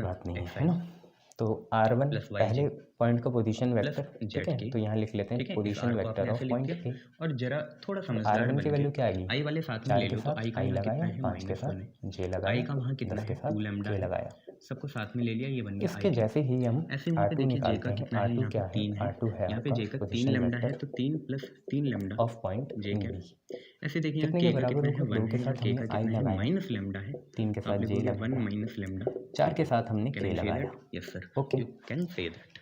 ना बात नहीं x है ना। तो R1 प्लस y पहले पॉइंट का पोजीशन प्लस वेक्टर, ठीक जेड है, के, तो यहाँ लिख लेते हैं ठीक है। इस पोजीशन r को वेक्टर आपने ऑफ ऐसे लिख पॉइंट दिया ए। और जरा थोड़ा तो समझदार R1 बन की के वैल्यू क्या आएगी, i वाले साथ में 4 ले के लो, तो साथ i का i यहाँ लगाया, कितना है 5 के -1 है, साथ j i लगाया, का वहाँ कितना 10 के है साथ 2 लैम्डा k है, लगाया। सबको साथ में ले लिया, ये बन गया इसके i। जैसे ही हम ऐसे वहाँ पे R2 देखिए j निकालते का हैं, कितना है, R2 यहाँ पे क्या है, 3 है, R2 है यहाँ पे आपका j का 3 पोजीशन लैम्डा है, वेक्टर तो 3 plus 3 lambda of point j इन का। बी। ऐसे देखिए यहाँ कितने के k का बराबर कितना है होगा, 1 2 के है, और साथ k हमने का i कितना है लगाया, माइनस लैम्डा है, 3 के तो आप साथ j लिखोगे 1 लगाया, माइनस लैम्डा। 4 के साथ हमने कैन k आई से लगाया। That? Yes sir, okay. You can say that.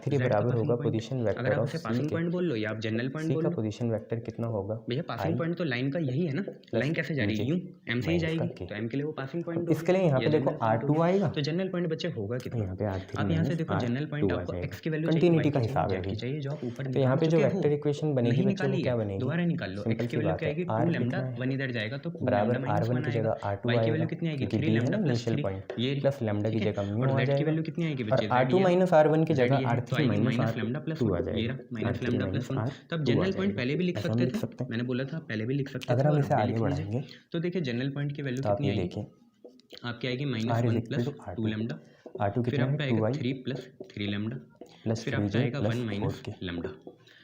R3 Z का बराबर passing होगा point। पोजीशन अगर वेक्टर आप ऑफ उसे C पासिंग के। पॉइंट बोल लो या आप जनरल पॉइंट C बोल का लो। पोजीशन वेक्टर कितना होगा? भैया पासिंग I पॉइंट तो लाइन का यही है ना, लाइन कैसे जा रही है? J यूं M से ही माइनस का जाएगी, K। तो M के लिए वो पासिंग पॉइंट अब हो इसके लिए यहाँ गया पे या देखो जनरल पॉइंट हो R2 गया। आएगा, तो जनरल पॉइंट बच्चे होगा कितना? यहाँ पे R3 आप यहाँ से माइनस देखो जनरल पॉइंट R2 आ आपको जाएगा। x की वैल्यू चाहिए, कंटिन्यूटी y का की हिसाब चाहिए, है z की अभी। चाहिए, जो आप ऊपर तो यहाँ निकाल पे जो चुके हो। वेक्टर इक्वेशन बनेगी नहीं बच्चों वो निकाली क्या है, बनेगी? दोबारा निकाल लो। सिंपल x की सी वैल्यू बात क्या है, आएगी? 2 R लैम्डा, कितना है? 1 इधर जाएगा तो 2 बराबर लैम्डा माइनस R1 1 की आएगा। जगह R2 y की आएगा, वैल्यू कितनी आएगी? क्योंकि 3 D है ना लैम्डा प्लस इनिशियल 3 पॉइंट, ये प्लस लैम्डा की ठीक है। जगह म्यू और आ z की जाएगा, वैल्यू कितनी आएगी और बच्चे? R2 माइनस R1 की z जगह ये है, तो R3 आएगी माइनस माइनस लैम्डा प्लस 2 आ 1 ये जाएगा। रहा minus R3 lambda plus minus 1। तो आप R2 आ जनरल पॉइंट जाएगा। पहले भी लिख ऐसा हम सकते लिख थे, सकते हैं। मैंने बोला था पहले भी लिख सकते अगर थे हम और इसे अब भी आगे लिख लीजिए। बढ़ाएंगे तो देखिए जनरल पॉइंट की वैल्यू तो आप कितनी ये आएगी? देखें आपकी आएगी R minus is 1 equal plus two 2 R2, lambda, R2 फिर कितना है? आपका आएगा 2i 3 प्लस 3 लैम्डा, प्लस फिर आपका 3j आएगा प्लस 1 माइनस 4k लैम्डा।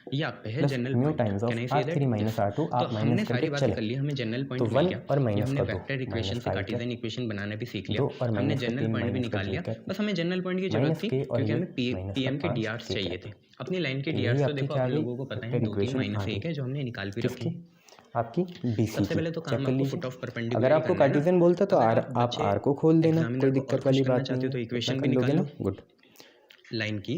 ये आपका है plus general mu point. Times can I of say that R3 minus this? R2 तो आप हमने माइनस सारी करके बातें चले कर ली, हमें जनरल तो पॉइंट मिल 1 गया। और ये माइनस हमने का 2 वेक्टर इक्वेशन माइनस से 5 कार्टेशियन इक्वेशन बनाना भी सीख लिया। 2 और हमने माइनस का जनरल 3 पॉइंट भी माइनस का निकाल लिया। j कर बस हमें जनरल पॉइंट की जरूरत माइनस थी k और क्योंकि ये हमें माइनस का पीएम के 5 डीआर्स k चाहिए कर। थे। अपनी लाइन के तो यही डीआर्स तो आपकी देखो क्या आप आ गई लोगों को पता है, वेक्टर 2 3 इक्वेशन माइनस आ 1 गई है जो हमने निकाल भी रखे किसकी? हैं। आपकी BC सबसे की। पहले तो चेक काम कर आपको लीजिए। फुट ऑफ अगर परपेंडिकुलर आपको करना है ना। कार्टेशियन बोलता तो अगर आप बच्चे R को खोल देना, एग्जामिनर कोई को और दिक्कत खुश वाली करना बात चाहते नहीं हो तो है, इक्वेशन इतना भी कर लोगे निकाल ना, लो गुड। लाइन की।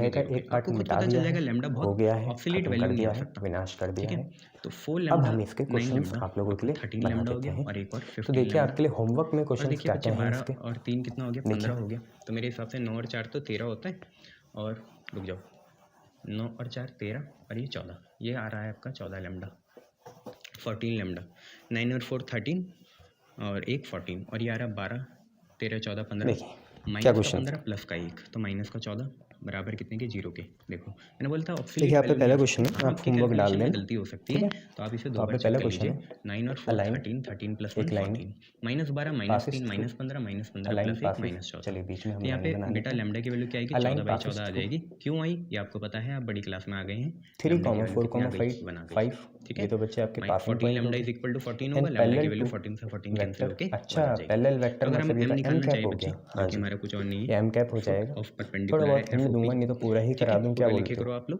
रहेगा, करोगे एक पार्ट आपको खुद मिटा पता चल दिया जाएगा है, लैम्डा हो बहुत गया है, ऑब्सोलीट खत्म वैल्यू कर नहीं दिया हो है, सकता, विनाश कर दिया ठीक है। है। तो 4 अब लैम्डा हम इसके 9 क्वेश्चंस लैम्डा आप लोगों के लिए 13 बना लैम्डा हो देते गया हैं। और एक और तो 15 देखिए लैम्डा। आपके लिए होमवर्क में और क्वेश्चंस देखिए क्या बच्चे क्या हैं 12 इसके, और 3 कितना हो गया, देखिए 15 हो गया। तो मेरे हिसाब से 9 और 4 तो 13 होता है, और रुक जाओ, 9 और 4 13 और ये 14, ये आ रहा है आपका 14 लैम्डा, 14 लैम्डा। 9 और 4 13 और एक 14, और ये आ रहा 12 13 14 15, देखिए क्या माइनस का क्वेश्चन 15 प्लस का 1, तो माइनस का 14 बराबर कितने के, 0 के। देखो मैंने बोला था देखिए ऑब्सोलीट यहाँ पे वैल्यू नहीं पहला आ क्वेश्चन सकती, है, हाँ आप आपके होमवर्क डाल कैलकुलेशन में देना, गलती हो सकती ठीक है, है। तो आप इसे तो दो आप बार पे चेक पहला कर क्वेश्चन लीजिए। है, 9 और 4 अलाइन 13 13 प्लस 1 एक line 14, minus 12 minus passes 3 through, minus 15 minus 15 align plus 1 passes, minus 14। चलिए बीच में हम तो यहाँ लाइन पे बना बेटा लेते हैं। लैम्डा की वैल्यू क्या आएगी, अलाइन 14 बाई पासिस 14 आ थ्रू जाएगी। क्यों आई ये आपको पता है, आप बड़ी क्लास में आ गए हैं। 3, लैम्डा की वैल्यू 4, कितनी आ गई, 5, बना गई, 5, ठीक ये है। तो बच्चे आपके पासिंग 14 पॉइंट हो लैम्डा इज गए। इक्वल टू 14 एंड होगा, लैम्डा की पैरेलल वैल्यू टू 14 से 14 कैंसिल वेक्टर, होके 1 अच्छा आ जाएगी। पैरेलल तो वेक्टर अगर हम मतलब ये एम तो एम निकालना कैप चाहिए हो बच्चे, गया, जो हाँ कि जी, हमारा कुछ और नहीं ये है, एम कैप हो फुट जाएगा। ऑफ थोड़ा परपेंडिकुलर है, बहुत हमने FOP, दूंगा, नहीं तो पूरा ही ठीक करा है। दूं, तो क्या लिखे बोलते करो हो। आप लोग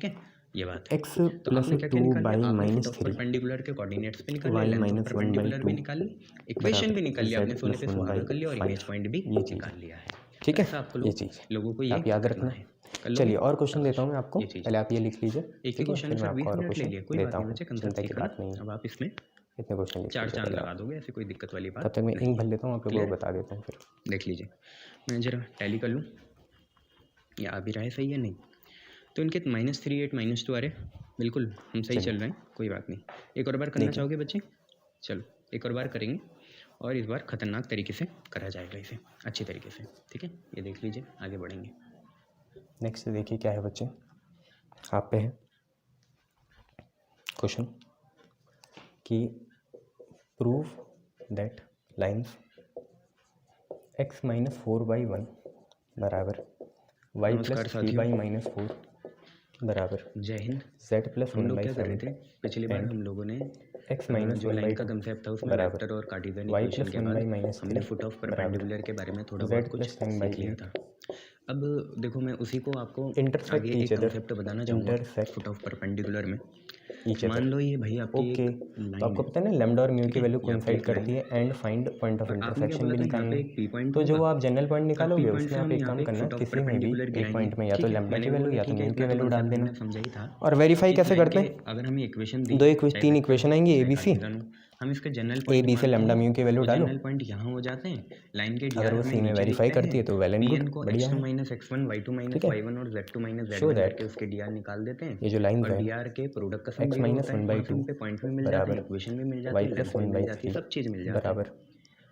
ठीक है, ये बात है। एक्स तो प्लस आपने क्या क्या टू निकाल बाई लिया, आपने minus foot of three perpendicular के कोऑर्डिनेट्स भी निकाल वाई लिया, length of minus one by perpendicular भी टू निकाल ली, इक्वेशन भी निकाल लिया, जेड आपने सोने पे प्लस वन सुहागा बाई कर लिया और फाइव। इमेज पॉइंट भी ये चीज़ निकाल लिया है। ठीक तो है, ऐसा आपको ये चीज़ लोगों को आप ये याद करना रखना। है, कर लोगे? चलिए और क्वेश्चन देता हूँ मैं आपको, ये चीज़ पहले आप ये लिख लीजिए। एक ही ठीक है, क्वेश्चन फिर में मैं सर 20 आपको और मिनट ले क्वेश्चन लिए, कोई देता बात नहीं हूँ, बच्चे, चिंता कंसेप्ट की सीखा ना। बात नहीं है। अब आप इसमें इतने क्वेश्चन लिख 4 लीजिए चांद पहले लगा आप। दोगे, ऐसी कोई दिक्कत वाली तब बात तक मैं नहीं इंक भर है। लेता हूँ, आप लोगों क्लियर को बता देता हूँ फिर। देख लीजिए, मैं जरा टैली कर लूँ, ये आ भी रहा है सही है नहीं, तो इनके -3 8 -2 आ रहे, बिल्कुल हम सही चलिए। चल रहे हैं, कोई बात नहीं। एक और बार करना देखिए। चाहोगे बच्चे? चलो एक और बार करेंगे, और इस बार खतरनाक तरीके से करा जाएगा इसे, अच्छी तरीके से। ठीक है, ये देख लीजिए, आगे बढ़ेंगे। नेक्स्ट देखिए क्या है बच्चे, आप पे है क्वेश्चन कि prove that lines x minus 4/1 बराबर y नमस्कार प्लस साथियों, 3/-4 बराबर जय हिंद। z प्लस हम लोग क्या कर रहे 1/7 थे पिछली बार, हम लोगों ने x माइनस जो लाइन का 1/2 कंसेप्ट था उसमें बराबर वेक्टर और कार्टेशियन y इक्वेशन प्लस के बाद 1/-3 हमने फुट ऑफ बराबर परपेंडिकुलर के बारे में थोड़ा z बहुत कुछ प्लस सीख लिया 10/8 था। अब देखो, मैं उसी को आपको इंटरसेक्ट आगे ईच एक अदर, कंसेप्ट बताना चाहूँगा इंटरसेक्ट फुट ऑफ परपेंडिकुलर में। ईच मान अदर। लो ये भाई आपकी ओके, एक तो लाइन आपको है, पता है ना लैम्डा और म्यू ठीक की है, वैल्यू ये आपकी कोइंसाइड एक लाइन करती है एंड फाइंड पॉइंट ऑफ और आपने क्या इंटरसेक्शन बोला भी था, यहाँ निकालना पे है। एक पी पॉइंट तो जो होगा आप जनरल पॉइंट और निकालोगे पी पॉइंट उसमें से आप हम एक यहाँ काम पे करना, फुट ऑफ किसी में भी परपेंडिकुलर एक गिराएंगे। पॉइंट में या ठीक तो है, लैम्डा मैंने की वो वैल्यू बोला या तो ठीक है, म्यू की इतना वैल्यू डाल कंसेप्ट देना मैंने समझा ही था। और तो वेरीफाई इस कैसे लाइन करते के हैं, अगर हमें इक्वेशन दी, दो चाहे तीन वेक्टर इक्वेशन हो आएंगी ए चाहे बी सी, कार्टेशियन हो, हम इसके जनरल ए पॉइंट बी से मानते लैम्डा हैं। म्यू की वैल्यू तो डालो, जनरल पॉइंट यहाँ हो जाते हैं, लाइन के अगर डीआर वो हमें सी में नीचे वेरीफाई दिखते करती है हैं, तो वेल एंड पी गुड, एन को बढ़िया x2 है। माइनस x1 y2 माइनस ठीक है, y1 और z2 minus show z1 that करके उसके डीआर निकाल देते हैं। ये जो लाइन्स और है डीआर के प्रोडक्ट का सम x 0 माइनस होता है, वहाँ से 1/2 हमको पॉइंट्स भी मिल जाते हैं, बराबर इक्वेशन भी मिल y जाती है, प्लस लेंथ भी मिल जाती है, 1/3 सब चीज़ मिल जाता है। बराबर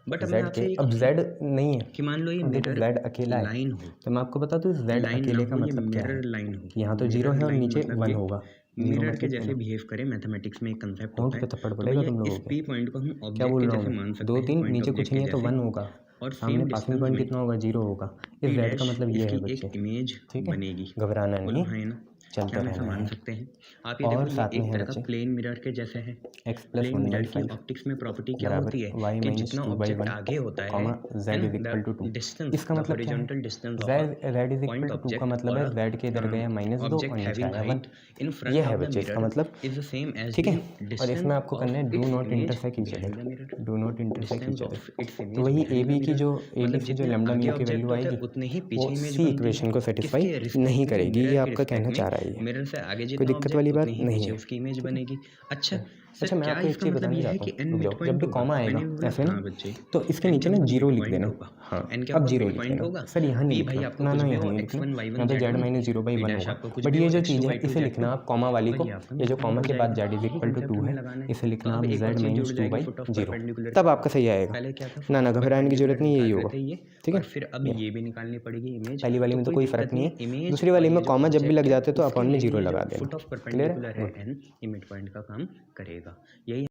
बट अब मैं z के, आपसे अब z नहीं है कि मान लो ये अब देखो मिरर z अकेला है, लाइन हो, तो मैं आपको बता दूँ z लाइन ना अकेले का हो, ये मतलब क्या है मिरर लाइन हो। कि यहाँ तो जीरो है और लाइन नीचे मतलब 1 ये होगा, जीरो मिरर के मतलब जैसे वन। बिहेव करे, मैथमेटिक्स में एक कंसेप्ट होंठ होता पे है। थप्पड़ तो पड़ेगा भैया तुम इस लोगों के, पी पॉइंट को हम क्या ऑब्जेक्ट बोल के रहा हूँ जैसे मैं, मान सकते दो हैं, तीन पॉइंट नीचे ऑब्जेक्ट कुछ के नहीं है तो जैसे, 1 होगा, और सामने सेम पासिंग डिस्टेंस पॉइंट में कितना होगा, 0 होगा। इस पी z डैश का मतलब ये है इसकी बच्चे, एक इमेज ठीक है, बनेगी। घबराना बोलो नहीं, हाँ है ना, चलते क्या हम ऐसा रहना मान है। सकते हैं? आप ये देखो, और ये साथ में एक है तरह का बच्चे प्लेन मिरर के जैसे है। x प्लस प्लेन मिरर की 1/5 ऑप्टिक्स में प्रॉपर्टी क्या बराबर होती है y कि माइनस जितना ऑब्जेक्ट 2/1 आगे होता है कॉमा z ना, is equal to 2। The distance, इसका द मतलब क्या है, हॉरिजॉन्टल डिस्टेंस ऑफ z अ z is equal point two 2 का ऑब्जेक्ट मतलब और है z के इधर गया -2 और ऑब्जेक्ट नीचे हैविंग आया 1। हाइट इन ये फ्रंट है ऑफ द बच्चे इसका मिरर मतलब, इज द सेम एज ठीक है। द और डिस्टेंस इसमें आपको करना है of do it's not image intersect each behind other, the mirror, do not intersect distance each other. Of its तो इमेज वही ए बिहाइंड द बी की मिरर। जो ए बी मतलब की जो जितने लैम्डा आगे म्यू की ऑब्जेक्ट वैल्यू होता है आएगी उतने ही वो पीछे इमेज सी बनती है। इक्वेशन को सेटिस्फाई किसके नहीं रिस्पेक्ट, करेगी, मिरर ये के आपका रिस्पेक्ट कहना में, चाह रहा है ये। मिरर से आगे कोई जितना दिक्कत वाली ऑब्जेक्ट बात उतने ही नहीं पीछे है, उसकी इमेज ठीक है। बनेगी। अच्छा सर, अच्छा मैं क्या आपको एक इसका चीज़ मतलब बताना ये है चाहता कि हूँ, n रुक मिड जाओ, जब पॉइंट भी होगा? कॉमा आएगा मैंने भी बोला ऐसे ना, हाँ बच्चे, तो इसके n नीचे क्या ना होगा? जीरो मिड लिख पॉइंट देना। होगा। हाँ n क्या अब होगा? जीरो मिड लिख पॉइंट देना होगा। सर, यहाँ नहीं p भाई लिखना आपको ना कुछ ना, भी यहाँ हो, नहीं लिखना, x1 y1 यहाँ तो z z1, माइनस 0/1 p' होगा। आपको कुछ बट भी ये हो, जो x2 चीज़ है y2 इसे z2, लिखना आप कॉमा वाली को, वही आपका ये मिड जो पॉइंट कॉमा हो के बाद जाएगा। z इज ये इक्वल टू कंसेप्ट 2 हमें है, लगाना है। इसे तो लिखना अब आप एक और z चीज़ माइनस जुड़ जाएगी फुट ऑफ 2/0, परपेंडिकुलर तब की। आपका सही आएगा। पहले क्या था, ना फुट ना ऑफ घबराने की जरूरत परपेंडिकुलर नहीं, यही निकाल होगा, रहे थे ये, ठीक और है। फिर अब ये भी निकालनी पड़ेगी इमेज। पहली वाली तो में तो कोई कोई दिक्कत फर्क नहीं नहीं, है, इमेज दूसरी वाली और में ये जो कॉमा जब भी लग ऑब्जेक्ट है जाते तो उसके अपॉन में लिए जीरो ये जो लगा फुट देना। ऑफ क्लियर परपेंडिकुलर है, है गुड। n, ये मिड पॉइंट का काम करेगा। यही